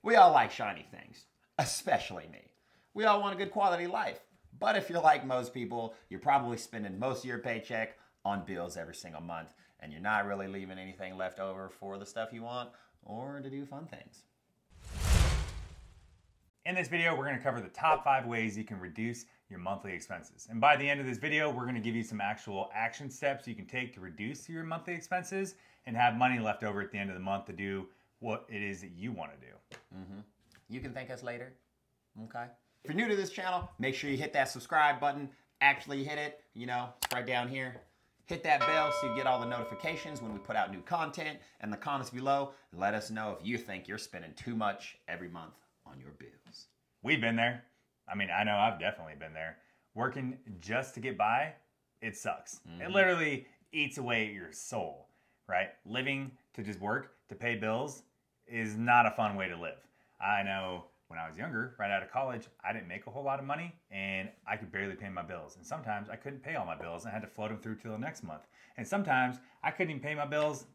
We all like shiny things, especially me. We all want a good quality life. But if you're like most people, you're probably spending most of your paycheck on bills every single month, and you're not really leaving anything left over for the stuff you want or to do fun things. In this video, we're going to cover the top 5 ways you can reduce your monthly expenses. And by the end of this video, we're going to give you some actual action steps you can take to reduce your monthly expenses and have money left over at the end of the month to do what it is that you want to do. You can thank us later, okay? If you're new to this channel, make sure you hit that subscribe button. Actually hit it, it's right down here. Hit that bell so you get all the notifications when we put out new content. And the comments below, let us know if you think you're spending too much every month on your bills. We've been there. I mean, I know I've definitely been there. Working just to get by, it sucks. It literally eats away at your soul, right? Living to just work to pay bills is not a fun way to live. I know when I was younger, right out of college, I didn't make a whole lot of money and I could barely pay my bills. And sometimes I couldn't pay all my bills and I had to float them through till the next month. And sometimes I couldn't even pay my bills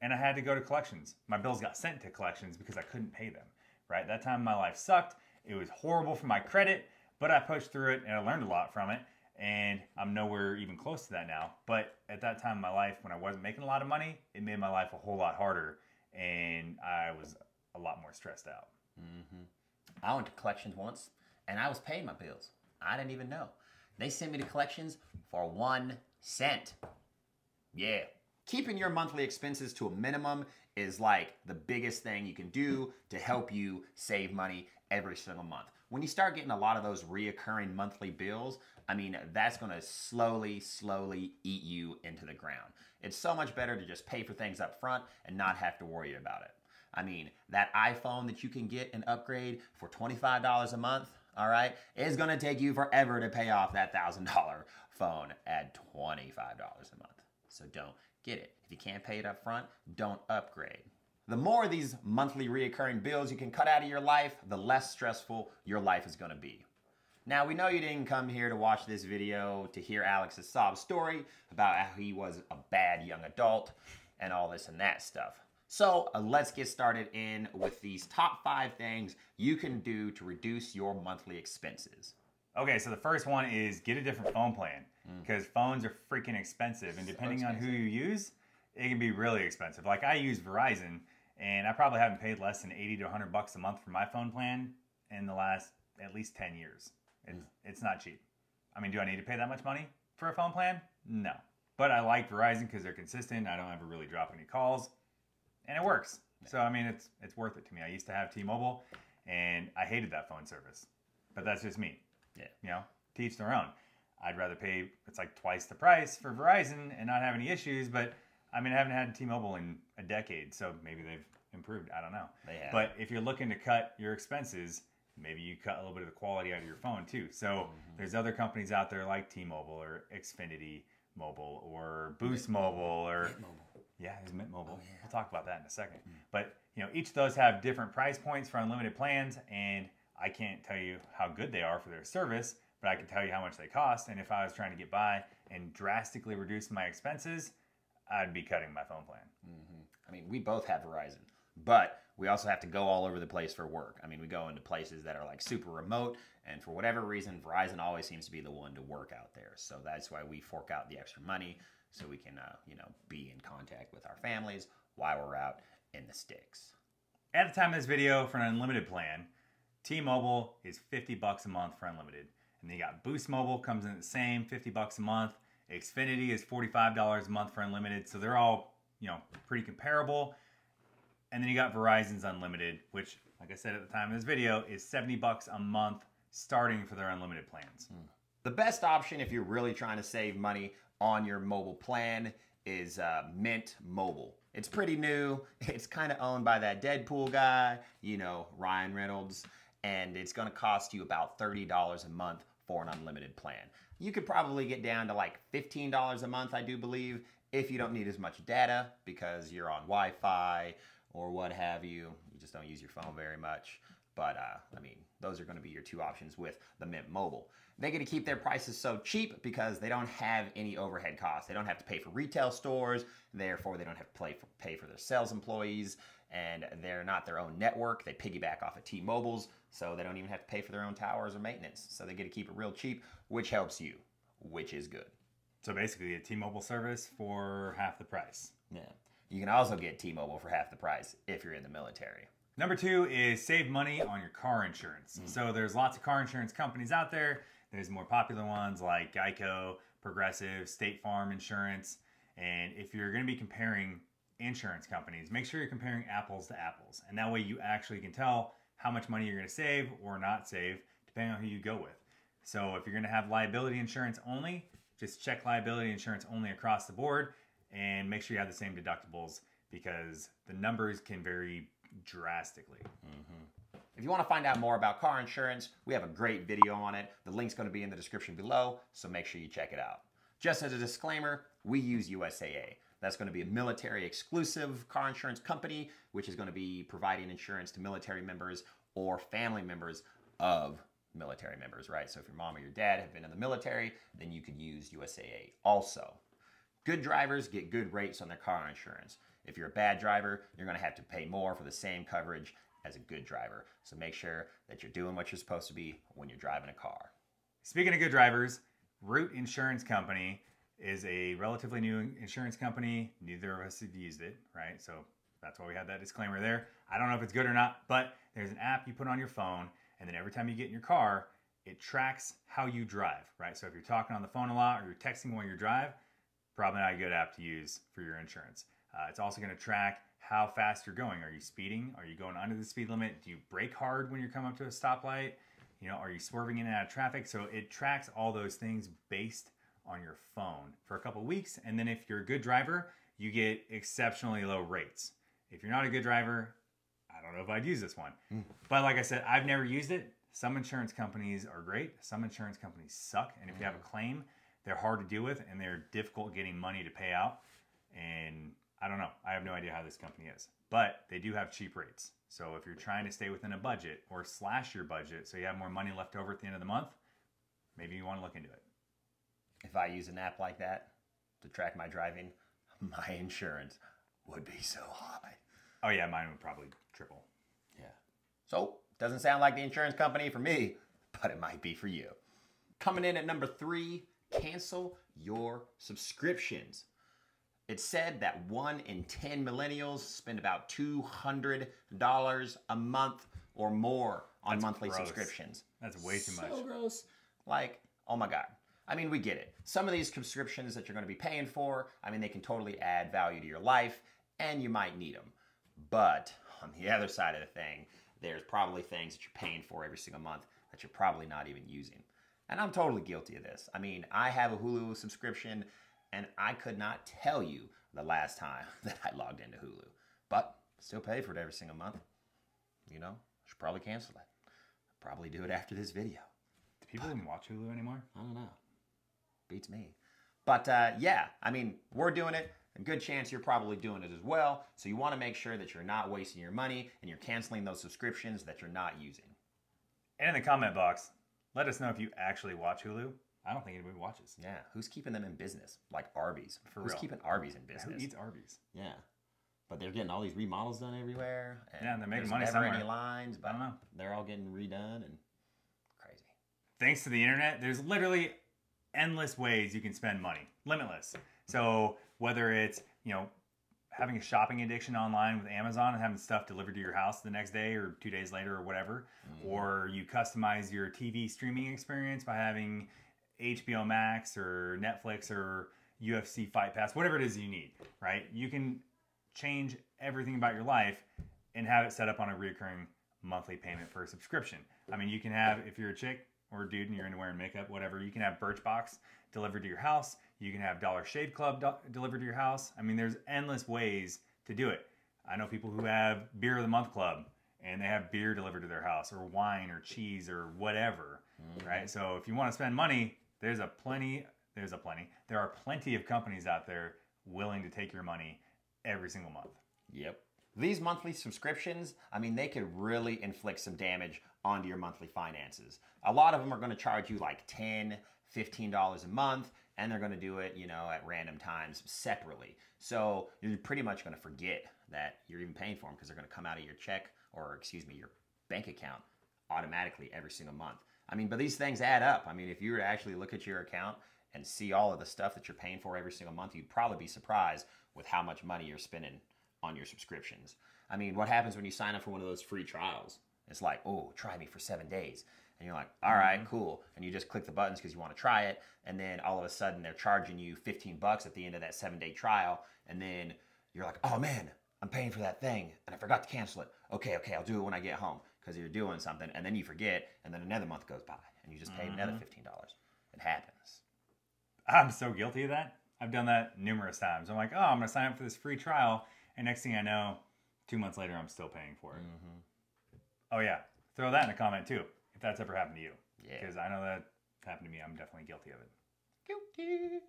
and I had to go to collections. My bills got sent to collections because I couldn't pay them, right? That time my life sucked. It was horrible for my credit, but I pushed through it and I learned a lot from it. And I'm nowhere even close to that now. But at that time in my life, when I wasn't making a lot of money, it made my life a whole lot harder and I was a lot more stressed out. I went to collections once and I was paying my bills. I didn't even know. They sent me to collections for 1 cent. Yeah. Keeping your monthly expenses to a minimum is like the biggest thing you can do to help you save money every single month. When you start getting a lot of those reoccurring monthly bills, I mean, that's going to slowly eat you into the ground. It's so much better to just pay for things up front and not have to worry about it. I mean, that iPhone that you can get and upgrade for $25 a month, all right, is going to take you forever to pay off that $1,000 phone at $25 a month. So don't get it. If you can't pay it up front, don't upgrade. The more of these monthly reoccurring bills you can cut out of your life, the less stressful your life is going to be. Now, we know you didn't come here to watch this video to hear Alex's sob story about how he was a bad young adult and all this and that stuff. So let's get started in with these top 5 things you can do to reduce your monthly expenses. Okay, so the first one is get a different phone plan because phones are freaking expensive. And depending on who you use, it can be really expensive. Like I use Verizon and I probably haven't paid less than 80 to 100 bucks a month for my phone plan in the last at least 10 years. It's not cheap. I mean, do I need to pay that much money for a phone plan? No. But I like Verizon because they're consistent. I don't ever really drop any calls. And it works. So, I mean, it's worth it to me. I used to have T-Mobile, and I hated that phone service. But that's just me. Yeah. To each their own. I'd rather pay, it's like twice the price for Verizon and not have any issues. But, I mean, I haven't had T-Mobile in a decade, so maybe they've improved. I don't know. They have. But if you're looking to cut your expenses, maybe you cut a little bit of the quality out of your phone, too. So, there's other companies out there like T-Mobile or Xfinity Mobile or Boost Mobile or... Mint Mobile. Yeah, there's Mint Mobile. Oh, yeah. We'll talk about that in a second. But, each of those have different price points for unlimited plans, and I can't tell you how good they are for their service, but I can tell you how much they cost, and if I was trying to get by and drastically reduce my expenses, I'd be cutting my phone plan. I mean, we both have Verizon, but we also have to go all over the place for work. I mean, we go into places that are like super remote, and for whatever reason, Verizon always seems to be the one to work out there. So that's why we fork out the extra money so we can, be in contact with our families while we're out in the sticks. At the time of this video, for an unlimited plan, T-Mobile is 50 bucks a month for unlimited. And then you got Boost Mobile, comes in the same, 50 bucks a month. Xfinity is $45 a month for unlimited. So they're all, pretty comparable. And then you got Verizon's unlimited, which, like I said at the time of this video, is 70 bucks a month starting for their unlimited plans. The best option if you're really trying to save money on your mobile plan is Mint Mobile. It's pretty new. It's kind of owned by that Deadpool guy, Ryan Reynolds, and it's going to cost you about $30 a month for an unlimited plan. You could probably get down to like $15 a month, I do believe, if you don't need as much data because you're on Wi-Fi or what have you. You just don't use your phone very much. But, those are going to be your 2 options with the Mint Mobile. They're going to keep their prices so cheap because they don't have any overhead costs. They don't have to pay for retail stores. Therefore, they don't have to pay for their sales employees. and they're not their own network. They piggyback off of T-Mobile's, so they don't even have to pay for their own towers or maintenance. So they get to keep it real cheap, which helps you, which is good. So basically a T-Mobile service for half the price. Yeah. You can also get T-Mobile for half the price if you're in the military. Number 2 is save money on your car insurance. So there's lots of car insurance companies out there. There's more popular ones like Geico, Progressive, State Farm Insurance. And if you're going to be comparing insurance companies, make sure you're comparing apples to apples. And that way you actually can tell how much money you're going to save or not save, depending on who you go with. So if you're going to have liability insurance only, just check liability insurance only across the board and make sure you have the same deductibles because the numbers can vary drastically. If you want to find out more about car insurance, we have a great video on it. The link's going to be in the description below, so make sure you check it out. Just as a disclaimer, we use USAA. That's going to be a military exclusive car insurance company, which is going to be providing insurance to military members or family members of military members, right? So if your mom or your dad have been in the military, then you could use USAA also. Good drivers get good rates on their car insurance. If you're a bad driver, you're going to have to pay more for the same coverage as a good driver. So make sure that you're doing what you're supposed to be when you're driving a car. Speaking of good drivers, Root Insurance Company is a relatively new insurance company. Neither of us have used it, right? So that's why we had that disclaimer there. I don't know if it's good or not, but there's an app you put on your phone, and then every time you get in your car, it tracks how you drive, right? So if you're talking on the phone a lot or you're texting while you drive, probably not a good app to use for your insurance. It's also going to track how fast you're going. Are you speeding? Are you going under the speed limit? Do you brake hard when you're coming up to a stoplight? You know, are you swerving in and out of traffic? So it tracks all those things based on your phone for a couple of weeks. And then if you're a good driver, you get exceptionally low rates. If you're not a good driver, I don't know if I'd use this one. But like I said, I've never used it. Some insurance companies are great. Some insurance companies suck. And if you have a claim, they're hard to deal with and they're difficult getting money to pay out. And I don't know. I have no idea how this company is. But they do have cheap rates. So if you're trying to stay within a budget or slash your budget so you have more money left over at the end of the month, maybe you want to look into it. If I use an app like that to track my driving, my insurance would be so high. Oh yeah, mine would probably triple. Yeah. So, doesn't sound like the insurance company for me, but it might be for you. Coming in at number 3, cancel your subscriptions. It's said that 1 in 10 millennials spend about $200 a month or more on monthly subscriptions. That's way too much. So gross. Like, oh my God. I mean, we get it. Some of these subscriptions that you're going to be paying for, I mean, they can totally add value to your life, and you might need them. But on the other side of the thing, there's probably things that you're paying for every single month that you're probably not even using. And I'm totally guilty of this. I mean, I have a Hulu subscription, and I could not tell you the last time that I logged into Hulu. But still pay for it every single month. You know, I should probably cancel it. Probably do it after this video. Do people even watch Hulu anymore? I don't know. Beats me. But yeah, I mean, we're doing it. A good chance you're probably doing it as well. So you want to make sure that you're not wasting your money and you're canceling those subscriptions that you're not using. And in the comment box, let us know if you actually watch Hulu. I don't think anybody watches. Yeah, who's keeping them in business? Like Arby's. Who's real. keeping Arby's in business? Who eats Arby's? Yeah. But they're getting all these remodels done everywhere. And they're making there's money never somewhere. any lines, but I don't know. They're all getting redone and crazy. Thanks to the internet, there's literally endless ways you can spend money. Limitless. So whether it's, you know, having a shopping addiction online with Amazon and having stuff delivered to your house the next day or 2 days later or whatever, or you customize your TV streaming experience by having HBO Max or Netflix or UFC Fight Pass, whatever it is you need, right? You can change everything about your life and have it set up on a recurring monthly payment for a subscription. I mean, you can have, if you're a chick or a dude and you're into wearing makeup, whatever, you can have Birchbox delivered to your house. You can have Dollar Shave Club delivered to your house. I mean, there's endless ways to do it. I know people who have Beer of the Month Club and they have beer delivered to their house or wine or cheese or whatever, right? So if you want to spend money, there are plenty of companies out there willing to take your money every single month. Yep. These monthly subscriptions, I mean, they could really inflict some damage onto your monthly finances. A lot of them are going to charge you like $10, $15 a month, and they're going to do it, you know, at random times separately. So you're pretty much going to forget that you're even paying for them because they're going to come out of your check or, excuse me, your bank account automatically every single month. I mean, but these things add up. I mean, if you were to actually look at your account and see all of the stuff that you're paying for every single month, you'd probably be surprised with how much money you're spending on your subscriptions. I mean, what happens when you sign up for one of those free trials? It's like, oh, try me for 7 days. And you're like, all right, cool. And you just click the buttons because you want to try it. And then all of a sudden they're charging you $15 at the end of that 7-day trial. And then you're like, oh man, I'm paying for that thing and I forgot to cancel it. Okay, I'll do it when I get home, because you're doing something and then you forget and then another month goes by and you just pay another $15. It happens. I'm so guilty of that. I've done that numerous times. I'm like, oh, I'm going to sign up for this free trial. And next thing I know, 2 months later, I'm still paying for it. Oh yeah. Throw that in a comment too, if that's ever happened to you. Yeah. Because I know that happened to me. I'm definitely guilty of it. Guilty.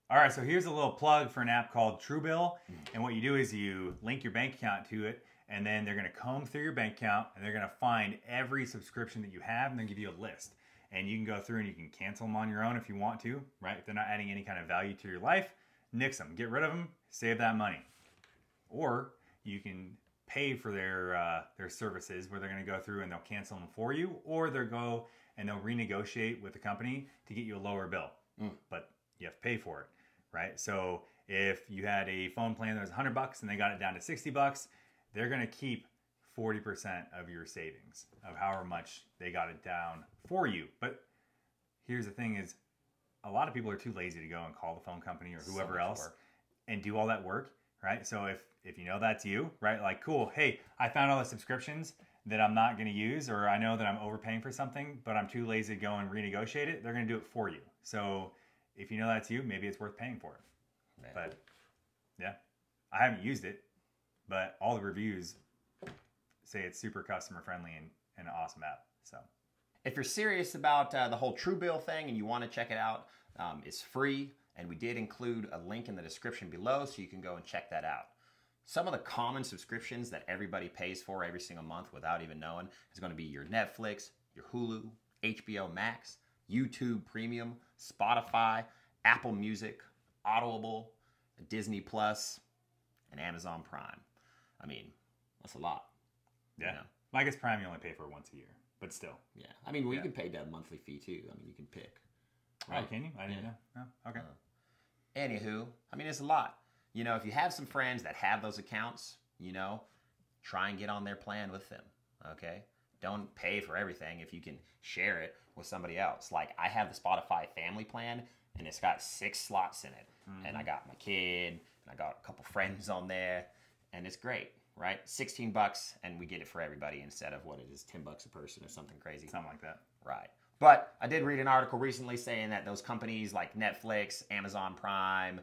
All right, so here's a little plug for an app called Truebill. And what you do is you link your bank account to it, and then they're going to comb through your bank account, and they're going to find every subscription that you have, and they'll give you a list. And you can go through and you can cancel them on your own if you want to, right? If they're not adding any kind of value to your life, nix them. Get rid of them, save that money. Or you can pay for their services, where they're going to go through and they'll cancel them for you, or they'll go and they'll renegotiate with the company to get you a lower bill. But you have to pay for it, right? So if you had a phone plan that was $100 and they got it down to $60, they're going to keep 40% of your savings of however much they got it down for you. But here's the thing is, a lot of people are too lazy to go and call the phone company or whoever else and do all that work, right? So if you know that's you, right? Like, cool, hey, I found all the subscriptions that I'm not going to use, or I know that I'm overpaying for something, but I'm too lazy to go and renegotiate it. They're going to do it for you. So if you know that's you, maybe it's worth paying for it. Man. But yeah, I haven't used it, but all the reviews say it's super customer friendly and an awesome app. So if you're serious about the whole Truebill thing and you want to check it out, it's free, and we did include a link in the description below so you can go and check that out. Some of the common subscriptions that everybody pays for every single month without even knowing is going to be your Netflix, your Hulu, HBO Max, YouTube Premium, Spotify, Apple Music, Audible, Disney Plus, and Amazon Prime. I mean, that's a lot. Yeah. You know? Well, I guess Prime you only pay for once a year, but still. Yeah. I mean, you can pay that monthly fee too. I mean, you can pick. Right? Oh, can you? I didn't know. Oh, okay. Anywho, I mean, it's a lot. You know, if you have some friends that have those accounts, you know, try and get on their plan with them, okay? Don't pay for everything if you can share it with somebody else. Like, I have the Spotify family plan, and it's got 6 slots in it. And I got my kid, and I got a couple friends on there, and it's great, right? $16, and we get it for everybody instead of what it is, $10 a person or something crazy. Something like that. Right. But I did read an article recently saying that those companies like Netflix, Amazon Prime,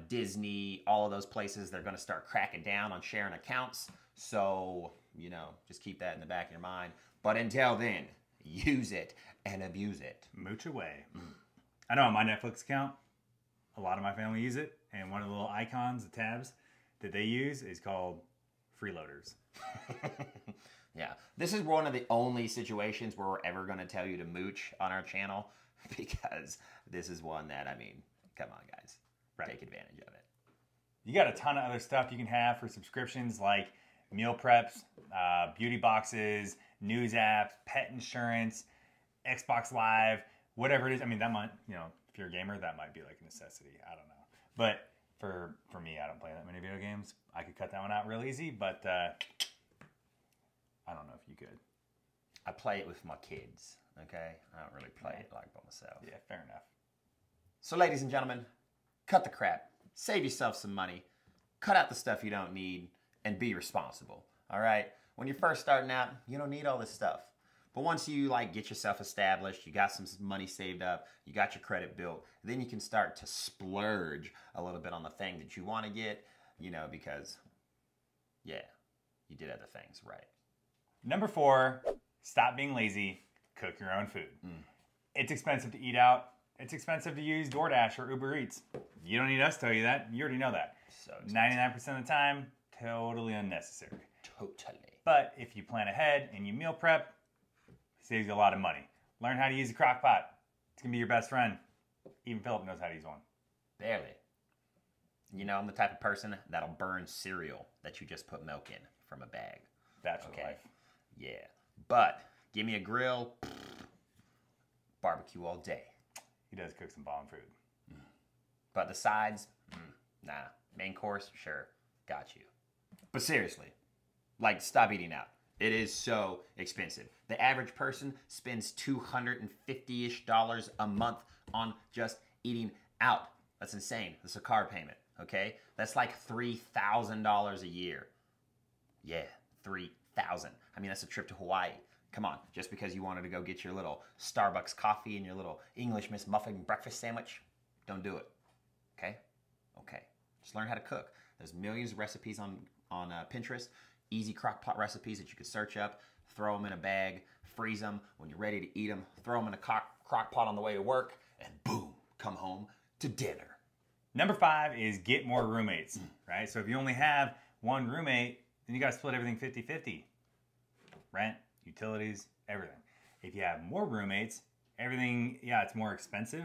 Disney, all of those places, they're going to start cracking down on sharing accounts. So, you know, just keep that in the back of your mind. But until then, use it and abuse it. Mooch away. I know on my Netflix account, a lot of my family use it. And one of the little icons, the tabs that they use is called freeloaders. Yeah, this is one of the only situations where we're ever going to tell you to mooch on our channel, because this is one that, I mean, come on, guys. Right. Take advantage of it. You got a ton of other stuff you can have for subscriptions, like meal preps, beauty boxes, news apps, pet insurance, Xbox Live, whatever it is. I mean, that might, you know, if you're a gamer, that might be like a necessity. I don't know. But for me, I don't play that many video games. I could cut that one out real easy, but I don't know if you could. I play it with my kids, okay? I don't really play it like by myself. Yeah, fair enough. So, ladies and gentlemen, cut the crap. Save yourself some money. Cut out the stuff you don't need and be responsible, all right? When you're first starting out, you don't need all this stuff. But once you get yourself established, you got some money saved up, you got your credit built, then you can start to splurge a little bit on the thing that you want to get, you know, because, yeah, you did other things right. Number 4, stop being lazy, cook your own food. It's expensive to eat out. It's expensive to use DoorDash or Uber Eats. You don't need us to tell you that. You already know that. So 99% of the time, totally unnecessary. Totally. But if you plan ahead and you meal prep, it saves you a lot of money. Learn how to use a crock pot. It's going to be your best friend. Even Philip knows how to use one. Barely. You know, I'm the type of person that'll burn cereal that you just put milk in from a bag. Bachelor life. Yeah. But give me a grill, barbecue all day. He does cook some bomb food. But the sides, nah. Main course, sure. Got you. But seriously, like, stop eating out. It is so expensive. The average person spends $250-ish a month on just eating out. That's insane. That's a car payment, okay? That's like $3,000 a year. Yeah, $3,000. I mean, that's a trip to Hawaii. Come on, just because you wanted to go get your little Starbucks coffee and your little English Miss Muffin breakfast sandwich, don't do it, okay? Okay, just learn how to cook. There's millions of recipes on Pinterest, easy crock pot recipes that you can search up, throw them in a bag, freeze them. When you're ready to eat them, throw them in a crock pot on the way to work, and boom, come home to dinner. Number 5 is get more roommates, right? So if you only have one roommate, then you got to split everything 50-50. Rent, utilities, everything. If you have more roommates, everything, yeah, it's more expensive,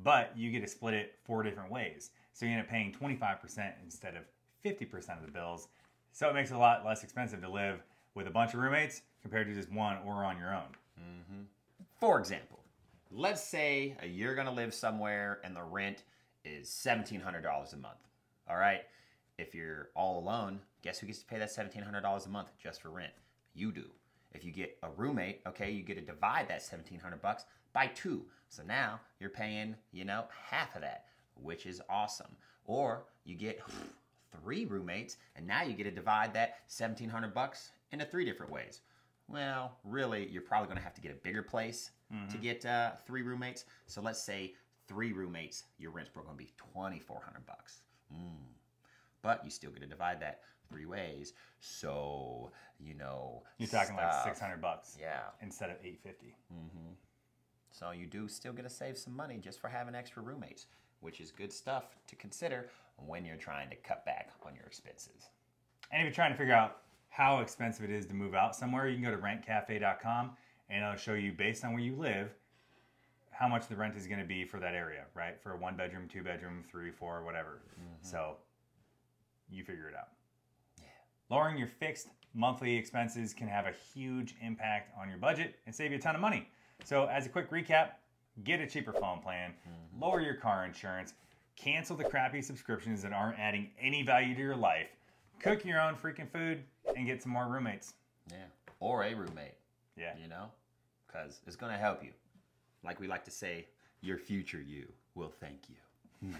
but you get to split it 4 different ways. So you end up paying 25% instead of 50% of the bills. So it makes it a lot less expensive to live with a bunch of roommates compared to just one or on your own. For example, let's say you're going to live somewhere and the rent is $1,700 a month. All right? If you're all alone, guess who gets to pay that $1,700 a month just for rent? You do. If you get a roommate, okay, you get to divide that $1,700 by 2. So now you're paying, you know, half of that, which is awesome. Or you get 3 roommates, and now you get to divide that $1,700 into 3 different ways. Well, really, you're probably going to have to get a bigger place to get 3 roommates. So let's say 3 roommates, your rent's probably going to be $2,400. But you still get to divide that 3 ways. So, you know, you're talking like $600. Yeah. Instead of $850. So you do still get to save some money just for having extra roommates, which is good stuff to consider when you're trying to cut back on your expenses. And if you're trying to figure out how expensive it is to move out somewhere, you can go to rentcafe.com and it'll show you, based on where you live, how much the rent is going to be for that area, right? For a 1-bedroom, 2-bedroom, 3, 4, whatever. So you figure it out. Yeah. Lowering your fixed monthly expenses can have a huge impact on your budget and save you a ton of money. So as a quick recap, get a cheaper phone plan, lower your car insurance, cancel the crappy subscriptions that aren't adding any value to your life, cook your own freaking food, and get some more roommates. Yeah. Or a roommate. Yeah. You know? Because it's going to help you. Like we like to say, your future you will thank you.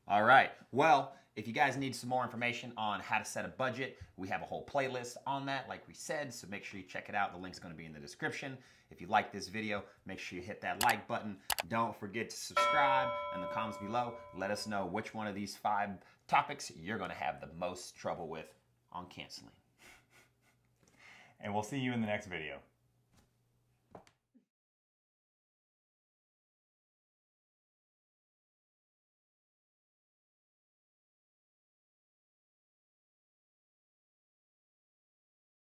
All right. Well, if you guys need some more information on how to set a budget, we have a whole playlist on that, like we said, so make sure you check it out. The link's going to be in the description. If you like this video, make sure you hit that like button. Don't forget to subscribe. In the comments below, let us know which one of these 5 topics you're going to have the most trouble with on canceling. And we'll see you in the next video.